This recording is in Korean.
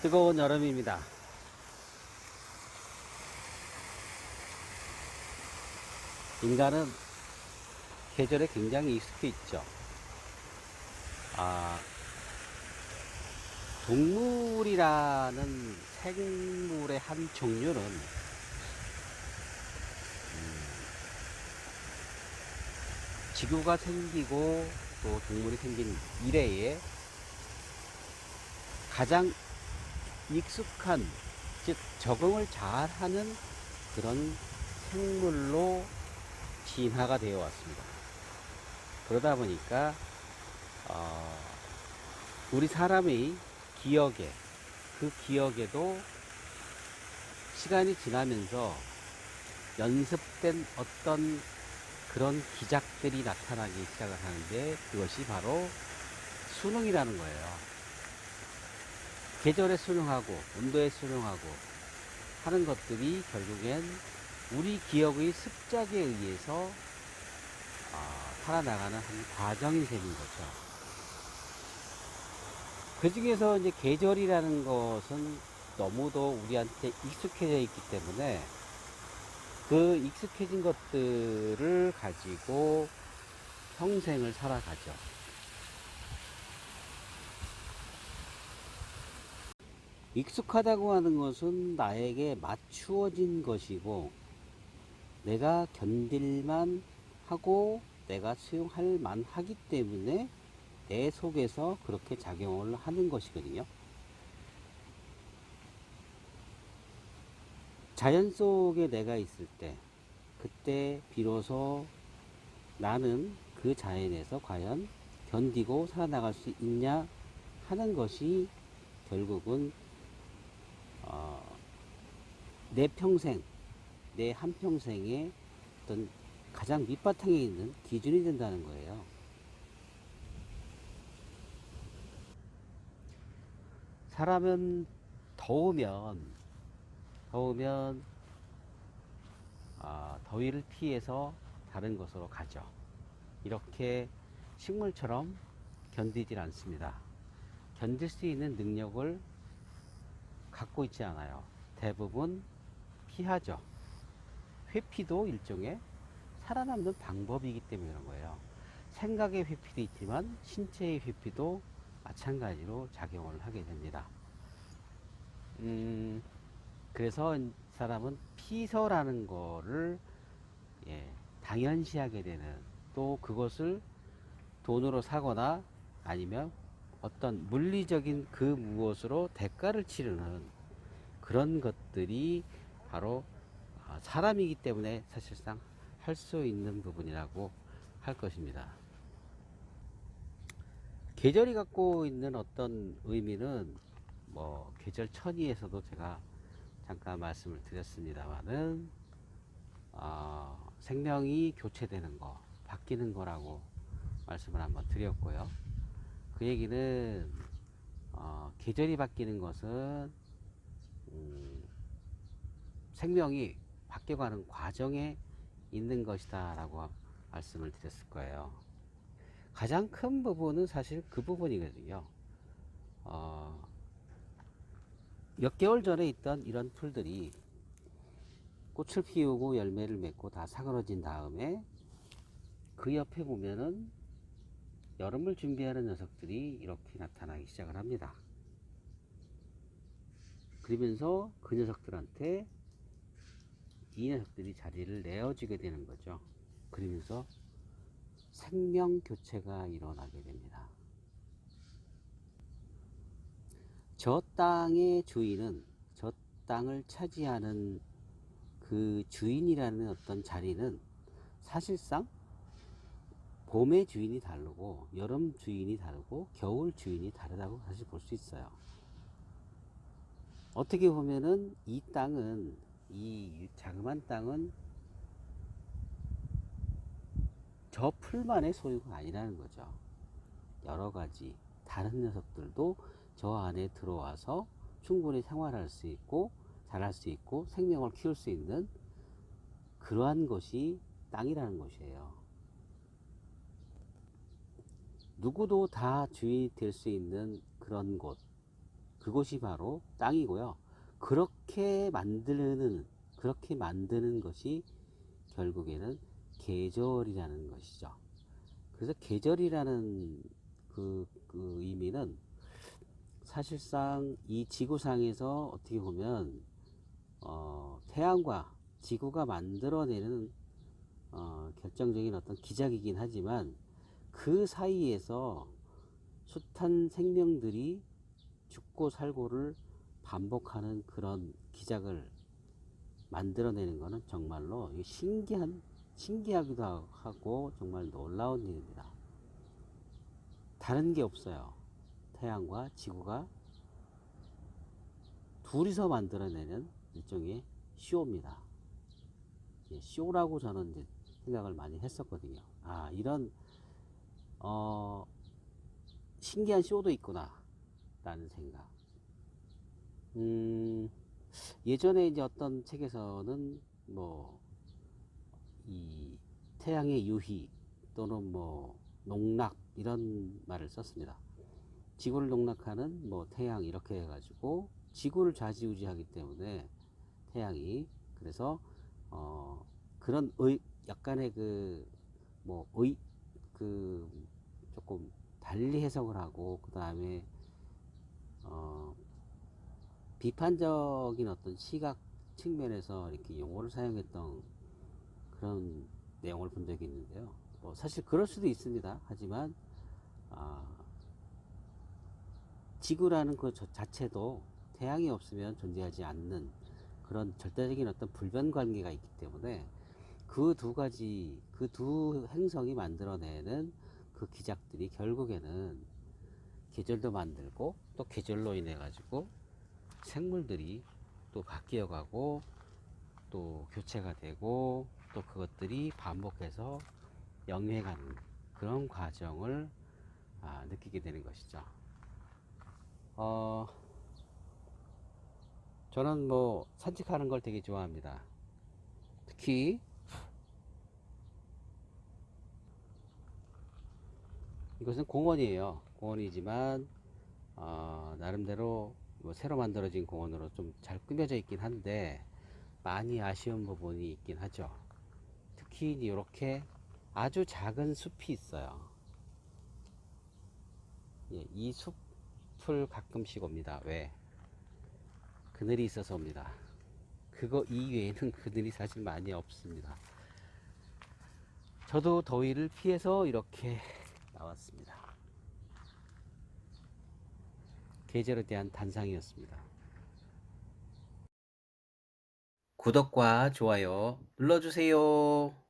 뜨거운 여름입니다. 인간은 계절에 굉장히 익숙해 있죠. 아, 동물이라는 생물의 한 종류는 지구가 생기고 또 동물이 생긴 이래에 가장 익숙한, 즉 적응을 잘하는 그런 생물로 진화가 되어 왔습니다. 그러다 보니까 우리 사람의 기억에, 그 기억에도 시간이 지나면서 연습된 어떤 그런 기작들이 나타나기 시작을 하는데, 그것이 바로 수능이라는 거예요. 계절에 수능하고 온도에 수능하고 하는 것들이 결국엔 우리 기억의 습작에 의해서 살아나가는 한 과정인 셈인 거죠. 그 중에서 이제 계절이라는 것은 너무도 우리한테 익숙해져 있기 때문에 그 익숙해진 것들을 가지고 평생을 살아가죠. 익숙하다고 하는 것은 나에게 맞추어진 것이고, 내가 견딜만 하고 내가 수용할 만하기 때문에 내 속에서 그렇게 작용을 하는 것이거든요. 자연 속에 내가 있을 때, 그때 비로소 나는 그 자연에서 과연 견디고 살아나갈 수 있냐 하는 것이 결국은 내 평생, 내 한평생의 어떤 가장 밑바탕에 있는 기준이 된다는 거예요. 사람은 더우면 더위를 피해서 다른 곳으로 가죠. 이렇게 식물처럼 견디질 않습니다. 견딜 수 있는 능력을 갖고 있지 않아요. 대부분 피하죠. 회피도 일종의 살아남는 방법이기 때문에 그런 거예요. 생각의 회피도 있지만 신체의 회피도 마찬가지로 작용을 하게 됩니다. 그래서 사람은 피서라는 거를 당연시하게 되는, 또 그것을 돈으로 사거나 아니면 어떤 물리적인 그 무엇으로 대가를 치르는 그런 것들이 바로 사람이기 때문에 사실상 할 수 있는 부분이라고 할 것입니다. 계절이 갖고 있는 어떤 의미는 뭐 계절 천이에서도 제가 잠깐 말씀을 드렸습니다만은 생명이 교체되는 거, 바뀌는 거라고 말씀을 한번 드렸고요. 그 얘기는 계절이 바뀌는 것은 생명이 바뀌어가는 과정에 있는 것이다 라고 말씀을 드렸을 거예요. 가장 큰 부분은 사실 그 부분이거든요. 몇 개월 전에 있던 이런 풀들이 꽃을 피우고 열매를 맺고 다 사그러진 다음에 그 옆에 보면은 여름을 준비하는 녀석들이 이렇게 나타나기 시작을 합니다. 그러면서 그 녀석들한테 이 녀석들이 자리를 내어주게 되는 거죠. 그러면서 생명 교체가 일어나게 됩니다. 저 땅의 주인은, 저 땅을 차지하는 그 주인이라는 어떤 자리는 사실상 봄의 주인이 다르고 여름 주인이 다르고 겨울 주인이 다르다고 사실 볼 수 있어요. 어떻게 보면은 이 땅은, 이 자그마한 땅은 저 풀만의 소유가 아니라는 거죠. 여러 가지 다른 녀석들도 저 안에 들어와서 충분히 생활할 수 있고 자랄 수 있고 생명을 키울 수 있는 그러한 것이 땅이라는 것이에요. 누구도 다 주인이 될 수 있는 그런 곳, 그곳이 바로 땅이고요. 그렇게 만드는 것이 결국에는 계절이라는 것이죠. 그래서 계절이라는 그 의미는 사실상 이 지구상에서 어떻게 보면 태양과 지구가 만들어내는 결정적인 어떤 기작이긴 하지만 그 사이에서 숱한 생명들이 죽고 살고를 반복하는 그런 기작을 만들어내는 것은 정말로 신기하기도 하고 정말 놀라운 일입니다. 다른 게 없어요. 태양과 지구가 둘이서 만들어내는 일종의 쇼입니다. 쇼라고 저는 이제 생각을 많이 했었거든요. 아, 이런 신기한 쇼도 있구나 라는 생각. 예전에 이제 어떤 책에서는 뭐 이 태양의 유희 또는 뭐 농락 이런 말을 썼습니다. 지구를 농락하는 뭐 태양 이렇게 해가지고 지구를 좌지우지하기 때문에 태양이 그래서 그런 약간의 그 조금 달리 해석을 하고 그 다음에 비판적인 어떤 시각 측면에서 이렇게 용어를 사용했던 그런 내용을 본 적이 있는데요. 뭐 사실 그럴 수도 있습니다. 하지만 지구라는 그 자체도 태양이 없으면 존재하지 않는 그런 절대적인 어떤 불변 관계가 있기 때문에 그 두 행성이 만들어내는 그 기작들이 결국에는 계절도 만들고 또 계절로 인해 가지고 생물들이 또 바뀌어 가고 또 교체가 되고 또 그것들이 반복해서 영해가는 그런 과정을 느끼게 되는 것이죠. 저는 뭐 산책하는 걸 되게 좋아합니다. 특히 이것은 공원이에요. 공원이지만 나름대로 뭐 새로 만들어진 공원으로 좀 잘 꾸며져 있긴 한데 많이 아쉬운 부분이 있긴 하죠. 특히 이렇게 아주 작은 숲이 있어요. 예, 이 숲을 가끔씩 옵니다. 왜? 그늘이 있어서 옵니다. 그거 이외에는 그늘이 사실 많이 없습니다. 저도 더위를 피해서 이렇게 나왔습니다. 계절에 대한 단상이었습니다. 구독과 좋아요 눌러주세요.